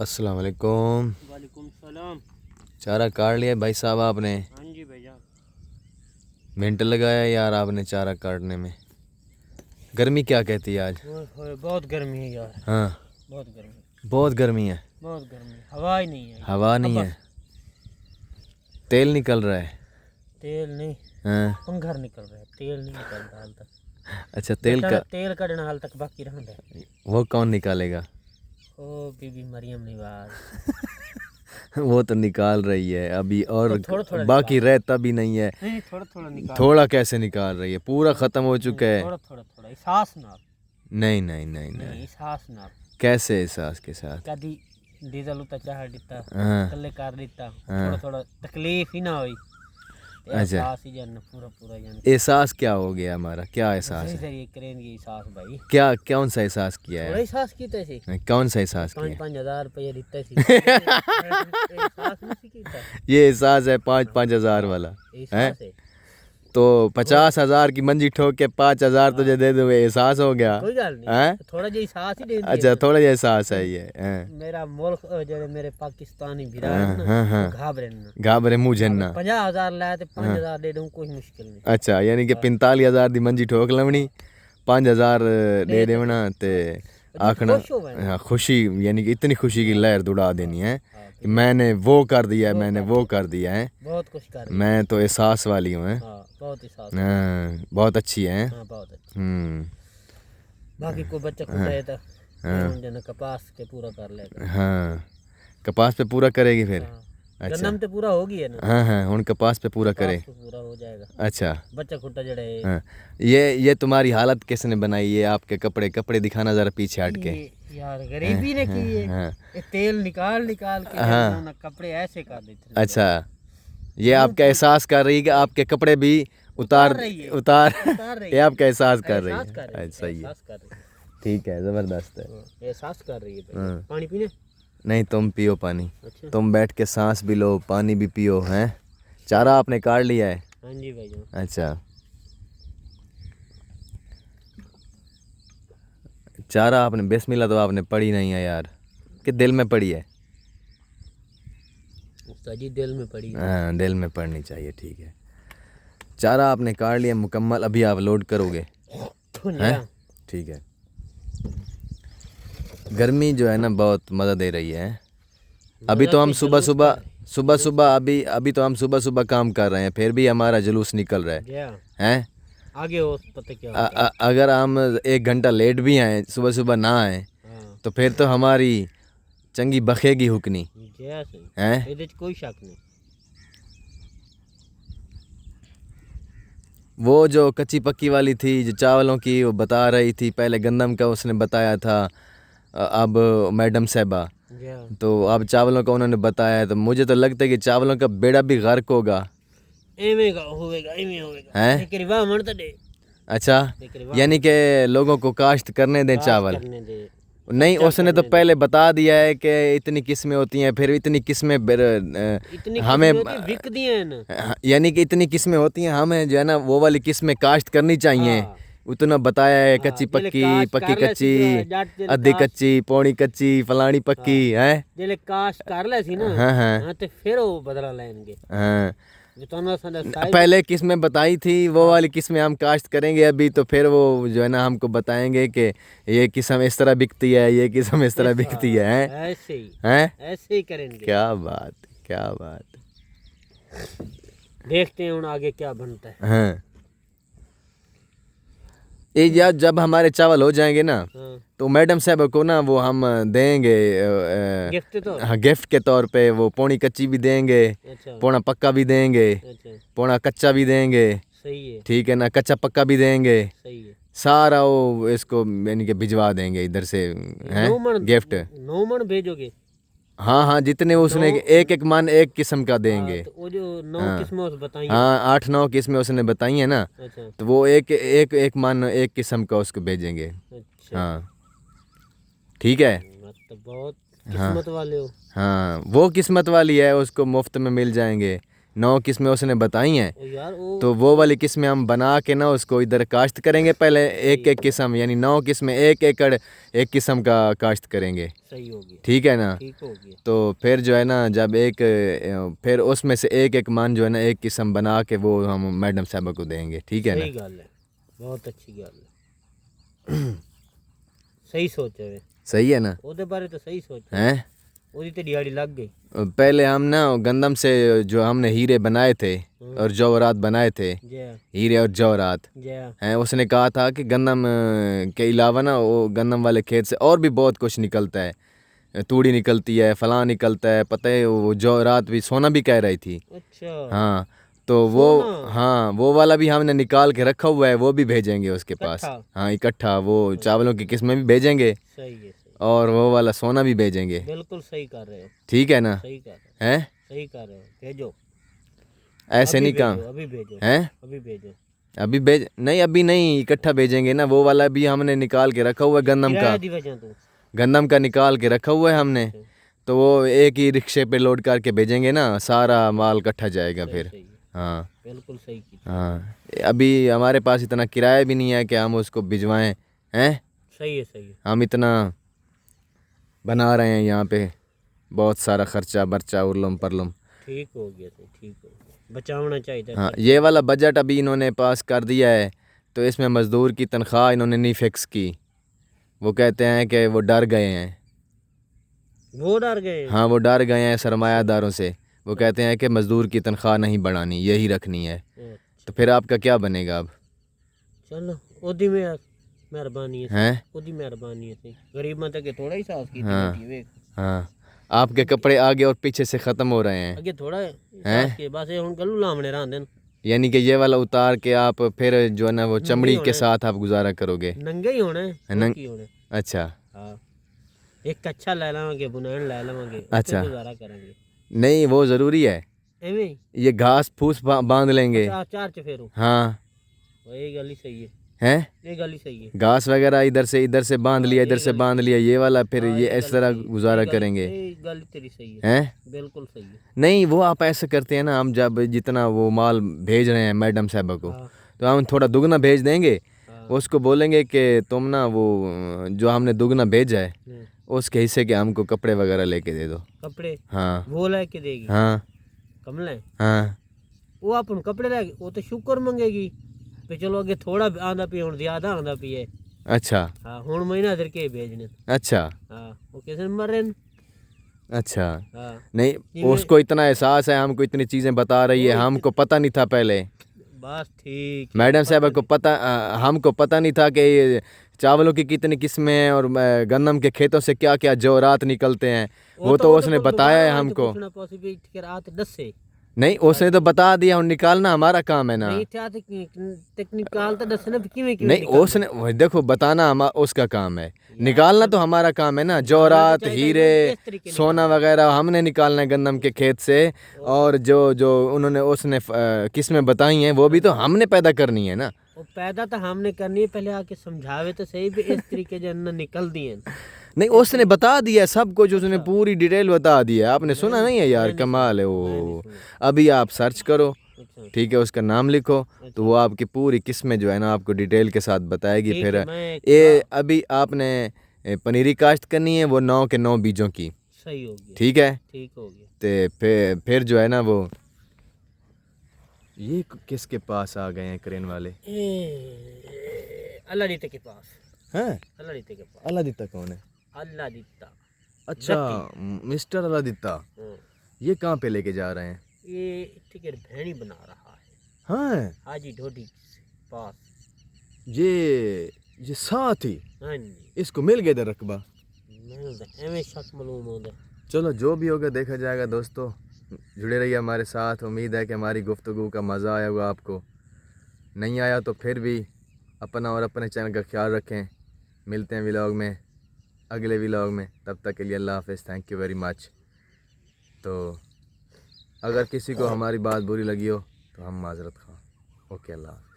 अस्सलाम वालेकुम। वालेकुम सलाम। चारा काट लिया भाई साहब आपने? हाँ जी भैया। मिनट लगाया यार आपने चारा काटने में। गर्मी क्या कहती है आज? ओए बहुत गर्मी है यार। हाँ बहुत गर्मी। बहुत गर्मी है। बहुत गर्मी, हवा ही नहीं है। हवा नहीं है, तेल निकल रहा है। तेल नहीं, हाँ पंखा निकल रहा है, तेल नहीं निकल रहा हाल तक। अच्छा तेल का तेल कढ़ना हाल तक बाकी रहा है। वो कौन निकालेगा? ओ बीबी मरियम निवाज। वो तो निकाल रही है अभी और थोड़ा थोड़ा बाकी रहता भी नहीं है। नहीं, थोड़ा थोड़ा निकाल। थोड़ा कैसे निकाल रही है? पूरा खत्म हो चुका है। थोड़ा थोड़ा थोड़ा एहसास ना। नहीं नहीं नहीं नहीं नहीं, एहसास ना। कैसे एहसास के साथ? कदी डीजल उता चाह दिता, हाँ कल्ले कर दिता, हाँ। थोड़ा थोड़ा तकलीफ ही ना हुई। अच्छा एहसास ही जन पूरा पूरा जन एहसास क्या हो गया हमारा? क्या एहसास सही है? सही करेंगे एहसास भाई। क्या कौन सा एहसास किया थोड़ा है? एहसास किया सी। कौन सा एहसास 5,000 रुपये दिता सी। एहसास नहीं कीता। ये एहसास है 5,000 वाला है? एहसास है। तो 50,000 की मंजी ठोक के 5,000 तुझे दे दूँ, एहसास हो गया? कोई गल नहीं, हैं? थोड़ा जिहा एहसास ही दे दिया। अच्छा थोड़ा जिहा एहसास है ये हैं? मेरा मुल्क जो मेरे पाकिस्तानी भीरा है ना, हाँ हाँ, घाबरे ना। घाबरे मुझे ना। 50,000 लाया तो 5,000 दे दूं, कोई मुश्किल नहीं। अच्छा यानी कि 45,000 दी मंजी ठोक लवनी, 5,000 दे देवना ते आखना। खुश हो गए। हाँ खुशी, यानी कि इतनी खुशी की लहर उड़ा देनी है कि मैंने वो कर दिया है, मैंने वो कर दिया है। बहुत कुछ कर रही है। मैं तो एहसास वाली हूँ। हाँ बहुत एहसास। हाँ बहुत अच्छी है। हाँ बहुत अच्छा। हम्म। बाकी कोई बच्चा खुद है तो जन कपास के पूरा कर लेगा। हाँ कपास पे पूरा करेगी फिर? हाँ। अच्छा गन्ना में तो पूरा होगी है ना। हाँ हाँ हुन कपास पे पूरा करे। कपास पे पूरा हो जाएगा। अच्छा बच्चा खुट्टा जड़े है। हाँ। ये तुम्हारी हालत किसने बनाई? ये आपके कपड़े कपड़े दिखाना जरा पीछे हट के। यार गरीबी ने की है। हाँ ये तेल निकाल निकाल के हाँ। ना कपड़े ऐसे कर देते हैं। अच्छा ये आपका एहसास कर रही है कि आपके कपड़े भी उतार रही है। उतार उतार रही ये है। आपका एहसास कर रही एहसास कर है। रही है। अच्छा सही है, एहसास कर रही है। ठीक है, ज़बरदस्त है। एहसास कर रही है भाई। हाँ। पानी पीने। नहीं तुम पियो पानी, अच्छा। तुम बैठ के सांस भी लो पानी भी पियो। हैं चारा आपने काट लिया है? हाँ जी भाई जान। अच्छा चारा आपने बिस्मिल्लाह तो आपने पढ़ी नहीं है यार, कि दिल में पढ़ी है? जी दिल में पड़ी है। हाँ दिल में पढ़नी चाहिए, ठीक है। चारा आपने काट लिया मुकम्मल, अभी आप लोड करोगे? हैं ठीक है। गर्मी जो है ना बहुत मज़ा दे रही है। अभी तो हम सुबह सुबह अभी तो हम सुबह सुबह काम कर रहे हैं, फिर भी हमारा जुलूस निकल रहा है। हैं आगे हो पता क्या होगा। अगर हम 1 घंटा लेट भी आए, सुबह सुबह ना आए, हाँ। तो फिर तो हमारी चंगी बखेगी हुकनी। हैं ਇਹਦੇ ਚ कोई शक नहीं। वो जो कच्ची पक्की वाली थी जो चावलों की, वो बता रही थी पहले गंदम का उसने बताया था, अब मैडम साहबा तो अब चावलों का उन्होंने बताया। तो मुझे तो लगता है कि चावलों का बेड़ा भी गर्क होगा। हैं अच्छा यानी कि लोगों को काश्त करने दें चावल? नहीं उसने तो पहले बता दिया है कि इतनी किस्में होती हैं, फिर इतनी किस्में हमें यानी कि इतनी किस्में होती हैं, हमें जो है ना वो वाली किस्में काश्त करनी चाहिए। उतना बताया है, कच्ची पक्की, पक्की कच्ची, अद्धी कच्ची, पौनी कच्ची, फलानी पक्की है। जेले काश्त कर ले सी ना। हाँ हाँ हाँ तो फिर वो बदला लेंगे। हाँ पहले किस्में बताई थी, वो वाली किस्में हम काश्त करेंगे अभी, तो फिर वो जो है ना हमको बताएंगे कि ये किस्म इस तरह बिकती है, ये किस्म इस तरह बिकती है। ऐसे ही हैं ऐसे ही करेंगे। क्या बात, क्या बात। देखते हैं आगे क्या बनता है। हाँ ये जब हमारे चावल हो जाएंगे ना, तो मैडम साहब को ना वो हम देंगे गिफ्ट तो। हाँ गिफ्ट के तौर पे वो पौनी कच्ची भी देंगे। अच्छा। पौना पक्का भी देंगे। अच्छा। पौना कच्चा भी देंगे। सही है, ठीक है ना, कच्चा पक्का भी देंगे। सही है, सारा वो इसको यानी कि भिजवा देंगे इधर से। हैं गिफ्ट 9 मन भेजोगे? हाँ हाँ जितने उसने एक एक मन एक किस्म का देंगे। तो वो जो 9 किस्में बताई हैं। हाँ 8-9 किस्में उसने बताई है ना। अच्छा। तो वो एक एक एक मन एक किस्म का उसको भेजेंगे। अच्छा। हाँ ठीक है। तो बहुत किस्मत वाले हो। हाँ वो किस्मत वाली है, उसको मुफ्त में मिल जाएंगे। 9 किस्में उसने बताई हैं, ओ यार वो तो वो वाली किस्में हम बना के ना उसको इधर काश्त करेंगे। पहले एक एक किस्म यानी 9 किस्में 1 एकड़ एक किस्म का काश्त करेंगे। सही हो गया, ठीक है ना। ठीक हो गया। तो फिर जो है ना जब फिर उसमें से एक एक मन जो है ना एक किस्म बना के वो हम मैडम साहबा को देंगे। ठीक है ना। सही गल है, बहुत अच्छी गल है। सही सोचा वे, सही है ना। ओदे बारे तो सही सोचा हैं ओदी तो दिहाड़ी लग गई। पहले हम ना गंदम से जो हमने हीरे बनाए थे और जवाहरात बनाए थे, जय हीरे और जवाहरात जय हैं, उसने कहा था कि गंदम के अलावा ना वो गंदम वाले खेत से और भी बहुत कुछ निकलता है, तूड़ी निकलती है, फलां निकलता है, पता है वो जवाहरात भी सोना भी कह रही थी। अच्छा हाँ तो वो सोना? हाँ वो वाला भी हमने निकाल के रखा हुआ है, वो भी भेजेंगे उसके पास। इकट्ठा? हाँ इकट्ठा वो चावलों की किस्में भी भेजेंगे सही है, सही, और वो वाला सोना भी भेजेंगे। बिल्कुल सही कर रहे हो, ठीक है ना। सही कर रहे हो, हैं सही कर रहे हो। भेजो, ऐसे अभी नहीं काम भेजो, अभी भेजो, हैं। अभी भेजो। अभी भेज नहीं, अभी नहीं, इकट्ठा भेजेंगे ना। वो वाला भी हमने निकाल के रखा हुआ है गंदम किराया का, दी वजह तू। गंदम का निकाल के रखा हुआ है हमने। अच्छा, तो वो एक ही रिक्शे पे लोड करके भेजेंगे ना, सारा माल इकट्ठा जाएगा सही फिर। सही है, हाँ बिल्कुल सही की। हाँ अभी हमारे पास इतना किराया भी नहीं है कि हम उसको भिजवाएं। हैं सही है, सही है। हम इतना बना रहे हैं यहाँ पे, बहुत सारा खर्चा बर्चा उर्लम परलम। ठीक हो गया, सही, ठीक हो गया। बचावना चाहिए था। हाँ ये वाला बजट अभी इन्होंने पास कर दिया है, तो इसमें मज़दूर की तनख्वाह इन्होंने नहीं फिक्स की। वो कहते हैं कि वो डर गए हैं। वो डर गए। हाँ वो डर गए हैं सरमायादारों से। वो कहते हैं कि मज़दूर की तनख्वाह नहीं बढ़ानी, यही रखनी है। अच्छा, तो फिर आपका क्या बनेगा अब। चलो ओदी में मेहरबानी है, हैं ओदी मेहरबानी है सही। गरीब मत के थोड़ा ही साफ की हाँ थी वे। हाँ आपके कपड़े आगे और पीछे से ख़त्म हो रहे हैं। अगे थोड़ा हैं? साफ के बस ये हुन गलू लामने रहंदे न। यानी कि ये वाला उतार के आप फिर जो है ना वो चमड़ी होना के है। साथ आप गुजारा करोगे। नंगे ही होने नंग- की होने। अच्छा हाँ, एक कच्छा ले लवांगे, बुनान ले लवांगे, अच्छा। गुजारा करेंगे। नहीं वो ज़रूरी है, एवें ही? ये घास फूस बांध लेंगे। अच्छा, चार च फेरू। हाँ ये गल ही सही है, हैं ये गल ही सही है। घास वगैरह इधर से बांध लिया, इधर से बांध लिया, ये वाला फिर हाँ, ये ये इस गल तरह सही है, गुजारा ये गल- करेंगे। ये गल तेरी सही है, हैं बिल्कुल सही है। नहीं वो आप ऐसे करते हैं ना, हम जब जितना वो माल भेज रहे हैं मैडम साहबा को, हाँ तो हम थोड़ा दुगना भेज देंगे। हाँ। उसको बोलेंगे कि तुम ना वो जो हमने दुगना भेजा है हम्म, उसके हिस्से के हमको कपड़े वगैरह लेके दे दो। कपड़े हाँ वो लेके देगी। हाँ कमले हाँ वो अपन कपड़े लेके वो तो शुक्र मंगेगी भी चलो अगे थोड़ा आंदा पी हुन ज्यादा आंदा पी है। अच्छा हाँ हुन महीना दर के भेजने। अच्छा हाँ वो कैसे मरे न? अच्छा हाँ नहीं जिमें- उसको इतना एहसास है, हमको इतनी चीज़ें बता रही है, हमको पता नहीं था पहले। बस ठीक है, मैडम साहबा पता को पता हमको पता नहीं था कि ये चावलों की कितनी किस्में हैं और गंदम के खेतों से क्या क्या जौरात निकलते हैं। नहीं। वो तो उसने दोबारा बताया है आए तो हमको। पूछना possible ठीक है, रात 10 से नहीं उसने तो बता दिया, और निकालना हमारा काम है ना। नहीं था टेक्निकल तो दसना किवें किवें नहीं उसने वो देखो बताना उसका काम है, निकालना तो हमारा काम है ना। जौरात चाहिए हीरे इस तरीके सोना वगैरह हमने निकालना है गंदम के खेत से। और जो जो उन्होंने उसने किस्में बताई हैं वो भी तो हमने पैदा करनी है ना। वो पैदा तो हमने करनी है, पहले आके समझावे तो सही भी इस तरीके जन निकल दिए। नहीं उसने बता दिया सब कुछ, उसने पूरी डिटेल बता दिया। आपने सुना नहीं है यार, कमाल है वो। अभी आप सर्च करो, अच्छा ठीक है, उसका नाम लिखो, तो वो आपकी पूरी किस्में जो है ना आपको डिटेल के साथ बताएगी। ठीक फिर है, मैं ये अभी आपने पनीरी काश्त करनी है वो 9 के 9 बीजों की। सही हो गया, ठीक है, ठीक हो गया। तो फिर जो है ना वो ये किसके पास आ गए हैं क्रेन वाले। अल्लाह दीता के पास, हैं अल्लाह दीता के पास, अलादित्ता कौन है। अल्लाह दीता। अच्छा मिस्टर अलादित्ता, हाँ, ये कहाँ पे लेके जा रहे हैं। ये टिकट भैनी बना रहा है हाँ हाजी ढोडी पास। ये साथ ही हाँ जी, इसको मिल गया था रकबा। मैं एवें शक मालूम होता। चलो जो भी होगा देखा जाएगा। दोस्तों जुड़े रहिए हमारे साथ। उम्मीद है कि हमारी गुफ्तगू का मज़ा आया होगा आपको। नहीं आया तो फिर भी अपना और अपने चैनल का ख्याल रखें। मिलते हैं व्लॉग में, अगले व्लॉग में। तब तक के लिए अल्लाह हाफ़िज़, थैंक यू वेरी मच। तो अगर किसी को हमारी बात बुरी लगी हो तो हम माज़रत खां। ओके, अल्लाह हाफ़िज़।